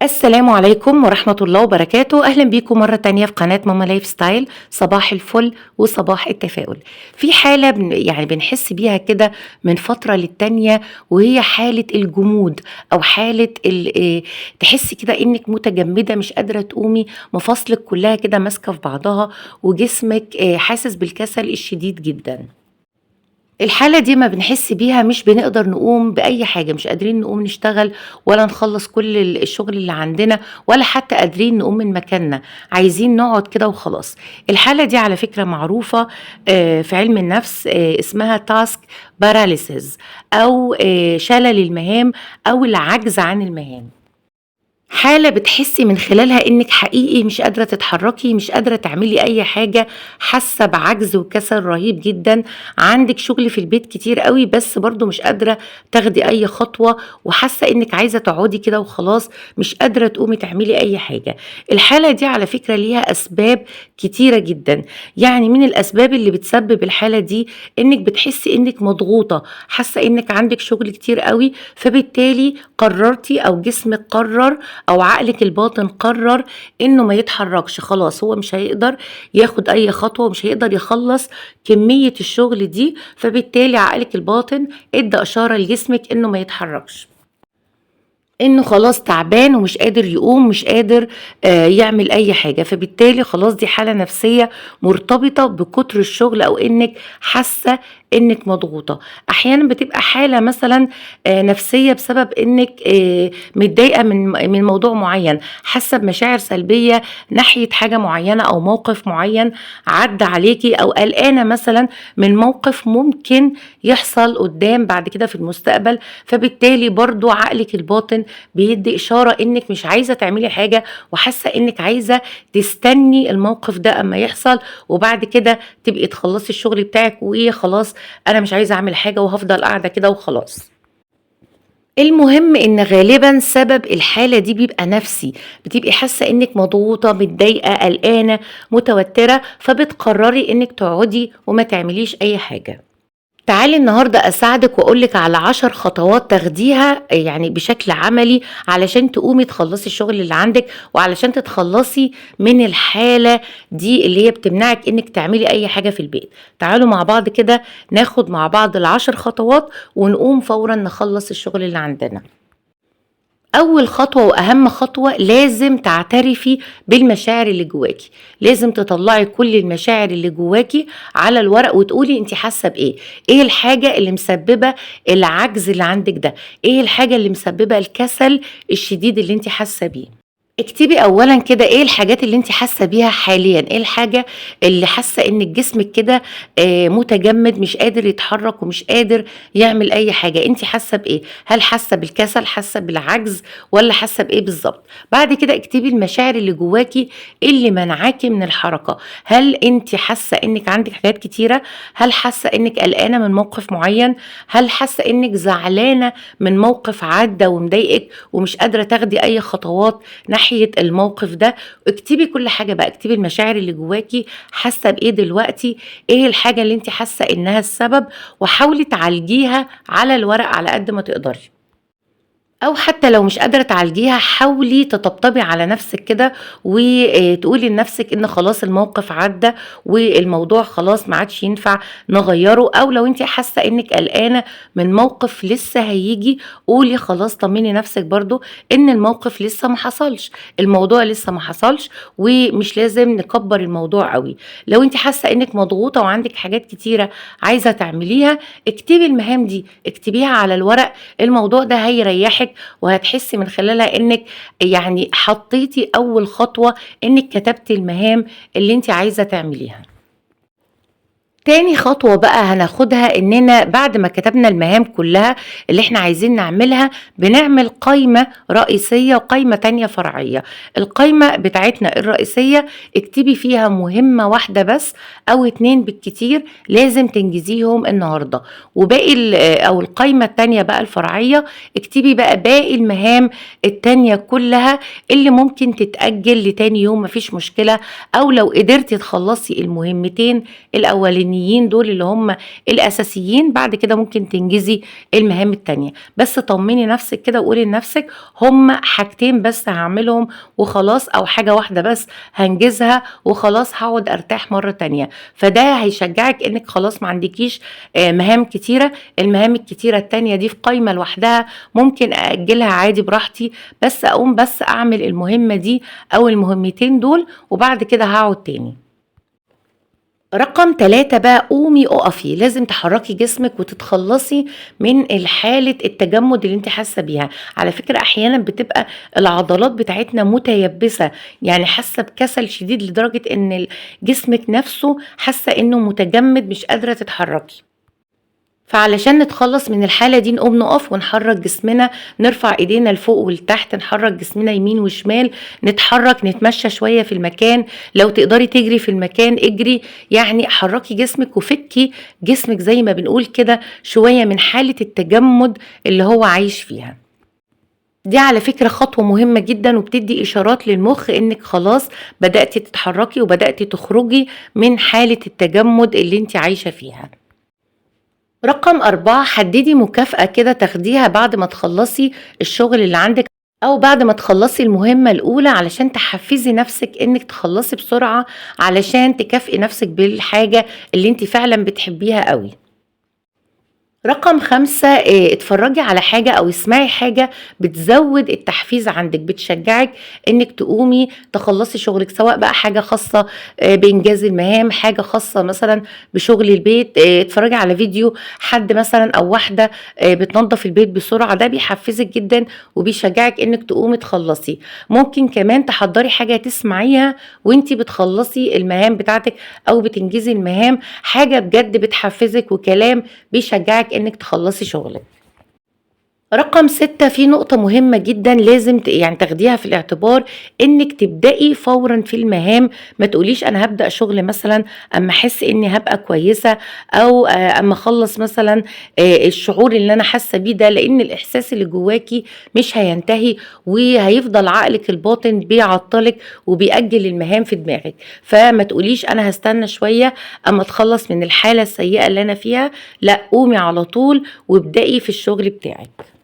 السلام عليكم ورحمة الله وبركاته. أهلا بيكم مرة تانية في قناة ماما لايف ستايل. صباح الفل وصباح التفاؤل. في حالة بنحس بيها كده من فترة للتانية، وهي حالة الجمود أو حالة تحسي كده إنك متجمدة مش قادرة تقومي، مفاصلك كلها كده ماسكة في بعضها، وجسمك حاسس بالكسل الشديد جدا. الحالة دي ما بنحس بيها مش بنقدر نقوم بأي حاجة، مش قادرين نقوم نشتغل ولا نخلّص كل الشغل اللي عندنا، ولا حتى قادرين نقوم من مكاننا، عايزين نقعد كده وخلاص. الحالة دي على فكرة معروفة في علم النفس، اسمها task paralysis أو شلل المهام أو العجز عن المهام. حالة بتحسي من خلالها إنِك حقيقي مش قادرة تتحركي، مش قادرة تعملي أي حاجة، حاسة بعجز وكسل رهيب جدًا، عندِك شغل في البيت كتير أوي بس برضه مش قادرة تاخدي أي خطوة، وحاسة إنِك عايزة تقعدي كده وخلاص، مش قادرة تقومي تعملي أي حاجة. الحالة دي على فكرة ليها أسباب كتيرة جدًا، يعني من الأسباب اللي بتسبب الحالة دي إنِك بتحسي إنِك مضغوطة، حاسة إنِك عندِك شغل كتير أوي، فبالتالي قررتِ أو جسمِك قرر أو عقلِك الباطن قرر إنه ما يتحركش، خلاص هو مش هيقدر ياخد أي خطوة ومش هيقدر يخلّص كمية الشغل دي، فبالتالي عقلِك الباطن ادّى إشارة لجسمِك إنه ما يتحركش. إنه خلاص تعبان ومش قادر يقوم، مش قادر يعمل أي حاجة، فبالتالي خلاص دي حالة نفسية مرتبطة بكتر الشغل أو إنِّك حاسة إنِّك مضغوطة. أحيانًا بتبقى حالة مثلًا نفسية بسبب إنِّك متضايقة من موضوع معيّن، حاسة بمشاعر سلبية ناحية حاجة معيّنة أو موقف معيّن عدّى عليكِ، أو قلقانة مثلًا من موقف ممكن يحصل قدّام بعد كده في المستقبل، فبالتالي برضه عقلِك الباطن بيدّي إشارة إنِّك مش عايزة تعملي حاجة، وحاسة إنِّك عايزة تستني الموقف ده أمّا يحصل، وبعد كده تبقي تخلّصي الشغل بتاعِك وخلاص أنا مش عايزة أعمل حاجة وهافضل قاعدة كده وخلاص. المهم إن غالبًا سبب الحالة دي بيبقى نَفْسي، بتبقي حاسة إنِّك مضغوطة، متضايقة، قلقانة، متوترة، فبتقرري إنِّك تقعدي وما تعمليش أي حاجة. تعالي النهاردة أساعدِك وأقول لِك على 10 خطوات تاخديها يعني بشكل عملي، علشان تقومي تخلّصي الشغل اللي عندِك، وعلشان تتخلّصي من الحالة دي اللي هي بتمنعِك إنِّك تعملي أي حاجة في البيت. تعالوا مع بعض كده ناخد مع بعض ال10 خطوات ونقوم فورًا نخلّص الشغل اللي عندنا. أول خطوة وأهم خطوة لازم تعترفي بالمشاعر اللي جواكِ، لازم تطلّعي كل المشاعر اللي جواكِ على الورق وتقولي أنتِ حاسة بإيه، إيه الحاجة اللي مسببة العجز اللي عندِك ده، إيه الحاجة اللي مسببة الكسل الشديد اللي أنتِ حاسة بيه. اكتبي أولًا كده إيه الحاجات اللي أنتِ حاسة بيها حاليًا، إيه الحاجة اللي حاسة إن جسمِك كده متجمد مش قادر يتحرك ومش قادر يعمل أي حاجة، أنتِ حاسة بإيه؟ هل حاسة بالكسل، حاسة بالعجز، والّا حاسة بإيه بالضبط؟ بعد كده اكتبي المشاعر اللي جواكِ اللي مانعاكِ من الحركة، هل أنتِ حاسة إنِك عندِك حاجات كتيرة؟ هل حاسة إنِك قلقانة من موقف معين؟ هل حاسة إنِك زعلانة من موقف عدّى ومضايقِك ومش قادرة تاخدي أي خطوات ناحية الموقف ده؟ اكتبي كل حاجة بقى، اكتبي المشاعر اللي جواكِ، حاسة بإيه دلوقتي، إيه الحاجة اللي أنتِ حاسة إنها السبب، وحاولي تعالجيها على الورق على قد ما تقدري. أو حتى لو مش قادرة تعالجيها حاولي تطبطبي على نفسِك كده، وتقولي لنفسِك إن خلاص الموقف عدّى، والموضوع خلاص ما عادش ينفع نغيّره، أو لو أنتِ حاسة إنِّك قلقانة من موقف لسه هييجي، قولي خلاص طمني نفسِك برضه إن الموقف لسه ما حصلش، الموضوع لسه ما حصلش، ومش لازم نكبّر الموضوع أوي. لو أنتِ حاسة إنِّك مضغوطة وعندِك حاجات كتيرة عايزة تعمليها، اكتبي المهام دي، اكتبيها على الورق، الموضوع ده هيريحِك وهتحسي من خلالها إنِّك يعني حطيتِ أول خطوة، إنِّك كتبتِ المهام اللي أنتِ عايزة تعمليها. تاني خطوة بقى هناخدها إننا بعد ما كتبنا المهام كلها اللي إحنا عايزين نعملها، بنعمل قايمة رئيسية وقايمة تانية فرعية. القايمة بتاعتنا الرئيسية اكتبي فيها مهمة واحدة بس أو 2 بالكتير لازم تنجزيهم النهاردة، وباقي أو القايمة التانية بقى الفرعية اكتبي بقى باقي المهام التانية كلها اللي ممكن تتأجل لتاني يوم ما فيش مشكلة، أو لو قدرتِ تخلصي المهمتين الأولانيين الاولانيين دول اللي هم الاساسيين، بعد كده ممكن تنجزي المهام التانية. بس طمني نفسك كده وقولي لنفسك هم حاجتين بس هعملهم وخلاص، او حاجة واحدة بس هنجزها وخلاص، هقعد ارتاح مرة تانية. فده هيشجعك انك خلاص ما عندكيش مهام كتيرة. المهام الكتيرة التانية دي في قائمة لوحدها، ممكن أأجلها عادي براحتي، بس أقوم بس أعمل المهمة دي أو المهمتين دول وبعد كده هقعد تاني. رقم 3 بقى، قومي اقفي. لازم تحركي جسمك وتتخلصي من الحالة التجمد اللي انت حاسة بيها. على فكرة احيانا بتبقى العضلات بتاعتنا متيبسة، يعني حاسة بكسل شديد لدرجة ان جسمك نفسه حاسة انه متجمد، مش قادرة تتحركي. فعلشان نتخلص من الحالة دي نقوم نقف ونحرك جسمنا، نرفع ايدينا لفوق ولتحت، نحرك جسمنا يمين وشمال، نتحرك، نتمشى شوية في المكان، لو تقدري تجري في المكان اجري. يعني حركي جسمك وفكي جسمك زي ما بنقول كده شوية من حالة التجمد اللي هو عايش فيها. دي على فكرة خطوة مهمة جدا، وبتدي إشارات للمخ إنك خلاص بدأتي تتحركي وبدأتي تخرجي من حالة التجمد اللي انت عايشة فيها. رقم 4، حددي مكافأة كده تاخديها بعد ما تخلصي الشغل اللي عندك، أو بعد ما تخلصي المهمة الأولى، علشان تحفزي نفسك إنك تخلصي بسرعة، علشان تكافئي نفسك بالحاجة اللي انت فعلا بتحبيها قوي. رقم 5، اتفرجي على حاجة أو اسمعي حاجة بتزود التحفيز عندك، بتشجعك انك تقومي تخلصي شغلك، سواء بقى حاجة خاصة بإنجاز المهام، حاجة خاصة مثلا بشغل البيت. اتفرجي على فيديو حد مثلا أو واحدة بتنظف البيت بسرعة، ده بيحفزك جدا وبيشجعك انك تقومي تخلصي. ممكن كمان تحضري حاجة تسمعيها وانتي بتخلصي المهام بتاعتك أو بتنجزي المهام، حاجة بجد بتحفزك وكلام بيشجعك انك تخلصي شغلك. رقم 6، في نقطة مهمة جدا لازم يعني تاخديها في الاعتبار، انك تبدأي فورا في المهام. ما تقوليش انا هبدأ شغل مثلا اما احس اني هبقى كويسة، او اما اخلص مثلا الشعور اللي انا حاسة بيه ده، لان الاحساس اللي جواكي مش هينتهي، وهيفضل عقلك الباطن بيعطلك وبيأجل المهام في دماغك. فما تقوليش انا هستنى شوية اما اتخلص من الحالة السيئة اللي انا فيها، لا، قومي على طول وابدأي في الشغل بتاعك.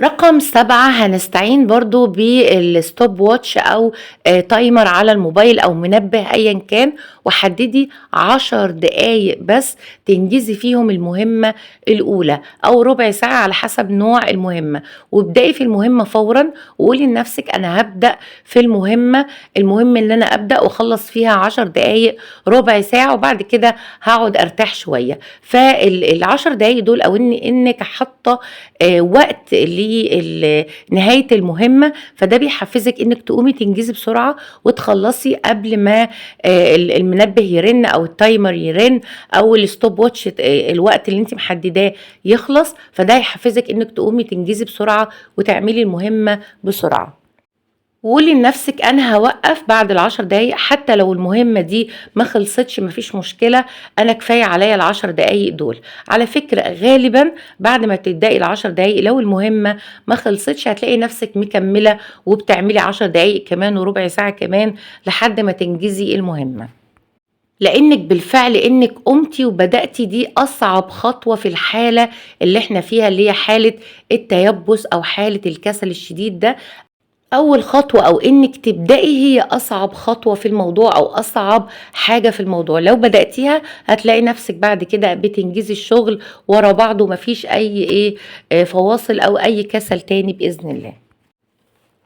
رقم 7، هنستعين برضو بالستوب واتش أو تايمر على الموبايل أو منبه أيا كان، وحددي 10 دقايق بس تنجزي فيهم المهمة الأولى، أو ربع ساعة على حسب نوع المهمة، وابدأي في المهمة فورا، وقولي لنفسك أنا هبدأ في المهمة، المهم إن أنا أبدأ وأخلص فيها 10 دقايق، ربع ساعة، وبعد كده هقعد أرتاح شوية. فال10 دقايق دول، أو إنك حاطة وقت لنهاية المهمة، فده بيحفزك انك تقومي تنجزي بسرعة وتخلصي قبل ما المنبه يرن او التايمر يرن او الستوب واتش الوقت اللي انت محدداه يخلص. فده يحفزك انك تقومي تنجزي بسرعة وتعملي المهمة بسرعة. وقولي لنفسك انا هوقف بعد ال10 دقايق، حتى لو المهمة دي ما خلصتش مفيش مشكلة، انا كفاية عليا ال10 دقايق دول. على فكرة غالبا بعد ما تبدأي ال10 دقايق لو المهمة ما خلصتش هتلاقي نفسك مكملة وبتعملي 10 دقايق كمان وربع ساعة كمان لحد ما تنجزي المهمة، لانك بالفعل انك قمتي وبدأتي. دي اصعب خطوة في الحالة اللي احنا فيها، اللي هي حالة التيبس او حالة الكسل الشديد ده. أول خطوة أو إنك تبدأي هي أصعب خطوة في الموضوع، أو أصعب حاجة في الموضوع. لو بدأتيها هتلاقي نفسك بعد كده بتنجزي الشغل ورا بعضه، مفيش أي فواصل أو أي كسل تاني بإذن الله.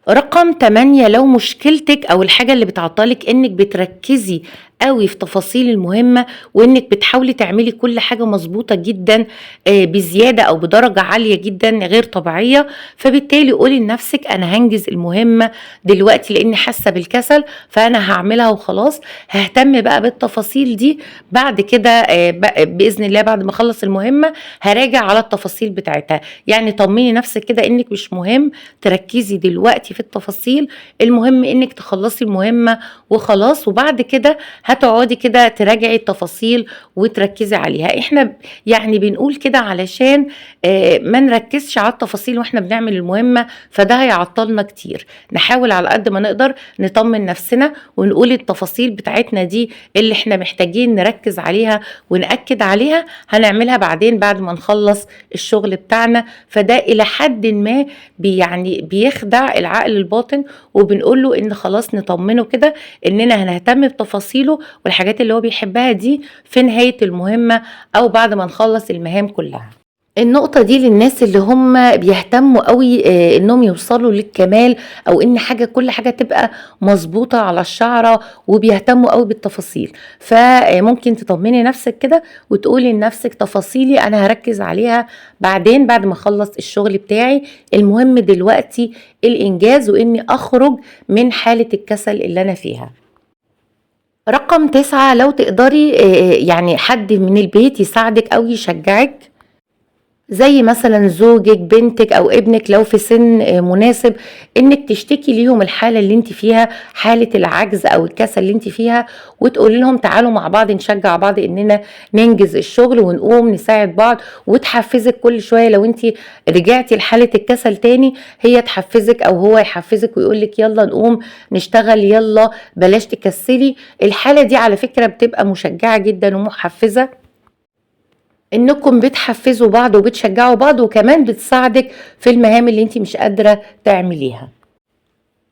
رقم 8، لو مشكلتك أو الحاجة اللي بتعطلك إنك بتركزي قوي في تفاصيل المهمة، وإنك بتحاولي تعملي كل حاجة مظبوطة جدا بزيادة أو بدرجة عالية جدا غير طبيعية، فبالتالي قولي لنفسك أنا هنجز المهمة دلوقتي لأني حاسة بالكسل، فأنا هعملها وخلاص، ههتم بقى بالتفاصيل دي بعد كده بإذن الله. بعد ما أخلص المهمة هراجع على التفاصيل بتاعتها. يعني طمني نفسك كده إنك مش مهم تركزي دلوقتي في التفاصيل، المهم إنك تخلصي المهمة وخلاص، وبعد كده هتقعدي كده تراجعي التفاصيل وتركزي عليها. احنا يعني بنقول كده علشان ما نركزش على التفاصيل واحنا بنعمل المهمة، فده هيعطلنا كتير. نحاول على قد ما نقدر نطمن نفسنا ونقول التفاصيل بتاعتنا دي اللي احنا محتاجين نركز عليها ونأكد عليها هنعملها بعدين بعد ما نخلص الشغل بتاعنا. فده إلى حد ما يعني بيخدع العقل الباطن، وبنقول له ان خلاص نطمنه كده اننا هنهتم بتفاصيله والحاجات اللي هو بيحبها دي في نهاية المهمة او بعد ما نخلص المهام كلها. النقطة دي للناس اللي هم بيهتموا قوي انهم يوصلوا للكمال، او ان كل حاجة تبقى مظبوطة على الشعرة، وبيهتموا قوي بالتفاصيل. فممكن تطمني نفسك كده وتقولي لنفسك تفاصيلي انا هركز عليها بعدين بعد ما اخلص الشغل بتاعي، المهم دلوقتي الانجاز واني اخرج من حالة الكسل اللي انا فيها. رقم 9، لو تقدري يعني حد من البيت يساعدك او يشجعك، زي مثلا زوجك، بنتك او ابنك لو في سن مناسب، انك تشتكي ليهم الحالة اللي انت فيها، حالة العجز او الكسل اللي انت فيها، وتقولي لهم تعالوا مع بعض نشجع بعض اننا ننجز الشغل ونقوم نساعد بعض. وتحفزك كل شوية لو انت رجعتي لحالة الكسل تاني، هي تحفزك او هو يحفزك ويقولك يلا نقوم نشتغل، يلا بلاش تكسلي. الحالة دي على فكرة بتبقى مشجعة جدا ومحفزة، انكم بتحفزوا بعض وبتشجعوا بعض، وكمان بتساعدك في المهام اللي انت مش قادرة تعمليها.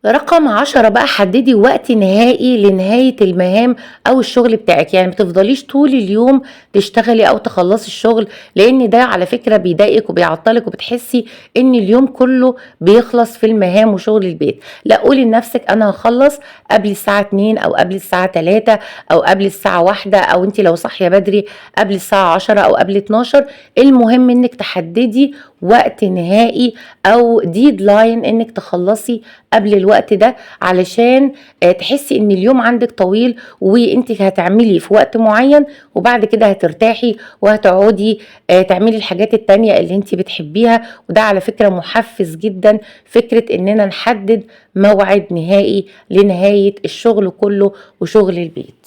رقم 10 بقى، حددي وقت نهائي لنهاية المهام او الشغل بتاعك. يعني متفضليش طول اليوم تشتغلي او تخلصي الشغل، لان ده على فكرة بيضايقك وبيعطلك وبتحسي ان اليوم كله بيخلص في المهام وشغل البيت. لا، قولي لنفسك انا هخلص قبل الساعة 2 او قبل الساعة 3 او قبل الساعة 1، او انت لو صاحية بدري قبل الساعة 10 او قبل 12. المهم انك تحددي وقت نهائي او ديدلاين انك تخلصي قبل الوقت ده، علشان تحسي ان اليوم عندك طويل وانت هتعملي في وقت معين، وبعد كده هترتاحي وهتقعدي تعملي الحاجات التانية اللي انت بتحبيها. وده على فكرة محفز جدا، فكرة اننا نحدد موعد نهائي لنهاية الشغل كله وشغل البيت.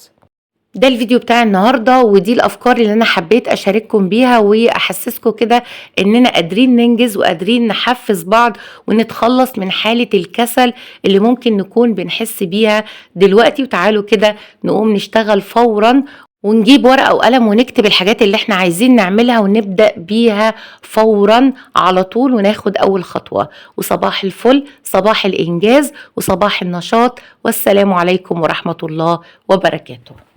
ده الفيديو بتاع النهاردة، ودي الأفكار اللي أنا حبيت أشارككم بيها وأحسسكم كده إننا قادرين ننجز وقادرين نحفز بعض ونتخلص من حالة الكسل اللي ممكن نكون بنحس بيها دلوقتي. وتعالوا كده نقوم نشتغل فورا ونجيب ورقة وقلم ونكتب الحاجات اللي احنا عايزين نعملها ونبدأ بيها فورا على طول وناخد أول خطوة. وصباح الفل، صباح الإنجاز وصباح النشاط، والسلام عليكم ورحمة الله وبركاته.